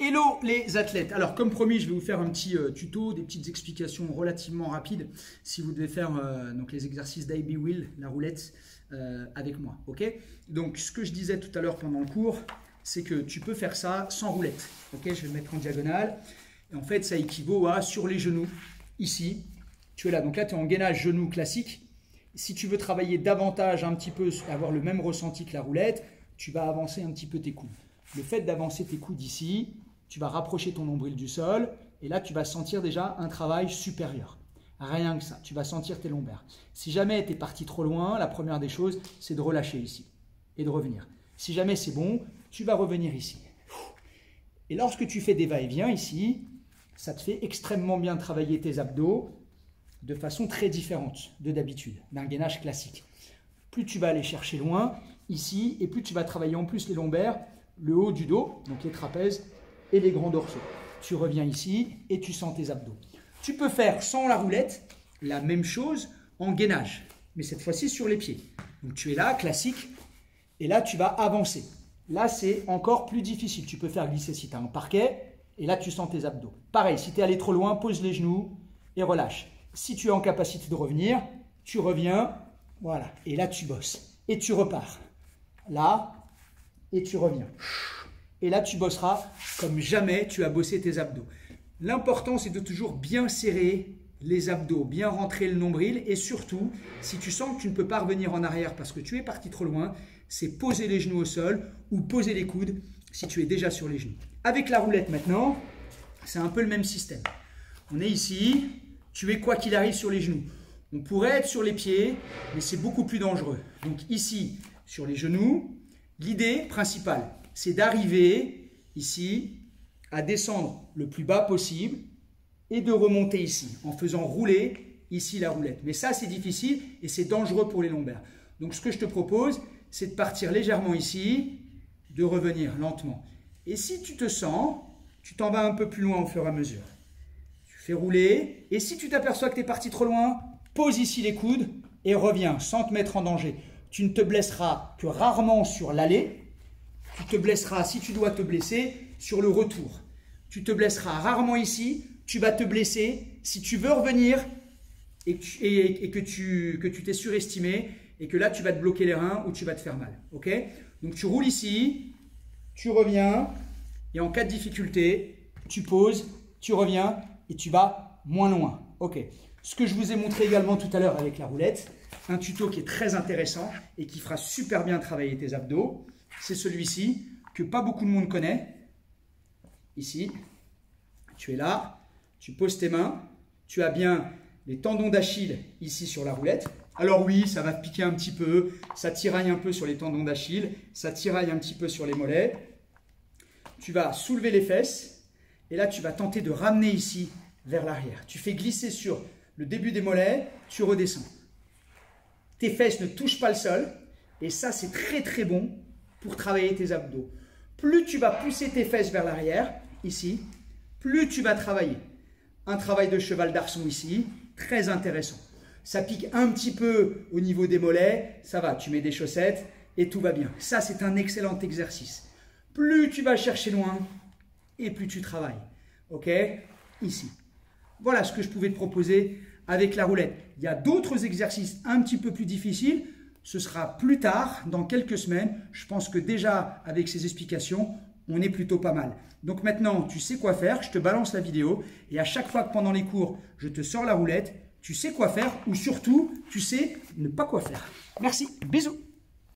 Hello les athlètes. Alors comme promis, je vais vous faire un petit tuto, des petites explications relativement rapides si vous devez faire donc les exercices d'IB Wheel, la roulette, avec moi. Ok. Donc ce que je disais tout à l'heure pendant le cours, c'est que tu peux faire ça sans roulette. Ok, je vais le mettre en diagonale. Et en fait, ça équivaut à sur les genoux, ici. Tu es là. Donc là, tu es en gainage genou classique. Si tu veux travailler davantage un petit peu, avoir le même ressenti que la roulette, tu vas avancer un petit peu tes coudes. Le fait d'avancer tes coudes ici, tu vas rapprocher ton nombril du sol et là, tu vas sentir déjà un travail supérieur. Rien que ça, tu vas sentir tes lombaires. Si jamais tu es parti trop loin, la première des choses, c'est de relâcher ici et de revenir. Si jamais c'est bon, tu vas revenir ici. Et lorsque tu fais des va-et-vient ici, ça te fait extrêmement bien travailler tes abdos de façon très différente de d'habitude, d'un gainage classique. Plus tu vas aller chercher loin ici et plus tu vas travailler en plus les lombaires, le haut du dos, donc les trapèzes et les grands dorsaux. Tu reviens ici et tu sens tes abdos. Tu peux faire sans la roulette la même chose en gainage, mais cette fois-ci sur les pieds. Donc tu es là, classique, et là tu vas avancer. Là c'est encore plus difficile. Tu peux faire glisser si tu as un parquet, et là tu sens tes abdos. Pareil, si tu es allé trop loin, pose les genoux et relâche. Si tu es en capacité de revenir, tu reviens, voilà, et là tu bosses. Et tu repars. Là, et tu reviens. Et là, tu bosseras comme jamais tu as bossé tes abdos. L'important, c'est de toujours bien serrer les abdos, bien rentrer le nombril. Et surtout, si tu sens que tu ne peux pas revenir en arrière parce que tu es parti trop loin, c'est poser les genoux au sol ou poser les coudes si tu es déjà sur les genoux. Avec la roulette maintenant, c'est un peu le même système. On est ici, tu es quoi qu'il arrive sur les genoux. On pourrait être sur les pieds, mais c'est beaucoup plus dangereux. Donc ici, sur les genoux, l'idée principale, c'est d'arriver ici à descendre le plus bas possible et de remonter ici en faisant rouler ici la roulette. Mais ça, c'est difficile et c'est dangereux pour les lombaires. Donc, ce que je te propose, c'est de partir légèrement ici, de revenir lentement. Et si tu te sens, tu t'en vas un peu plus loin au fur et à mesure. Tu fais rouler et si tu t'aperçois que tu es parti trop loin, pose ici les coudes et reviens sans te mettre en danger. Tu ne te blesseras que rarement sur l'aller. Tu te blesseras, si tu dois te blesser, sur le retour. Tu te blesseras rarement ici. Tu vas te blesser si tu veux revenir et que tu t'es surestimé et que là, tu vas te bloquer les reins ou tu vas te faire mal. Okay? Donc, tu roules ici, tu reviens et en cas de difficulté, tu poses, tu reviens et tu vas moins loin. Okay. Ce que je vous ai montré également tout à l'heure avec la roulette, un tuto qui est très intéressant et qui fera super bien travailler tes abdos, c'est celui-ci que pas beaucoup de monde connaît. Ici, tu es là, tu poses tes mains, tu as bien les tendons d'Achille ici sur la roulette. Alors oui, ça va te piquer un petit peu, ça tiraille un peu sur les tendons d'Achille, ça tiraille un petit peu sur les mollets. Tu vas soulever les fesses et là tu vas tenter de ramener ici vers l'arrière. Tu fais glisser sur le début des mollets, tu redescends. Tes fesses ne touchent pas le sol et ça c'est très très bon pour travailler tes abdos. Plus tu vas pousser tes fesses vers l'arrière, ici, plus tu vas travailler. Un travail de cheval d'arçon ici, très intéressant. Ça pique un petit peu au niveau des mollets, ça va, tu mets des chaussettes et tout va bien. Ça, c'est un excellent exercice. Plus tu vas chercher loin et plus tu travailles. Ok? Ici. Voilà ce que je pouvais te proposer avec la roulette. Il y a d'autres exercices un petit peu plus difficiles. Ce sera plus tard, dans quelques semaines. Je pense que déjà, avec ces explications, on est plutôt pas mal. Donc maintenant, tu sais quoi faire. Je te balance la vidéo. Et à chaque fois que pendant les cours, je te sors la roulette, tu sais quoi faire. Ou surtout, tu sais ne pas quoi faire. Merci. Bisous.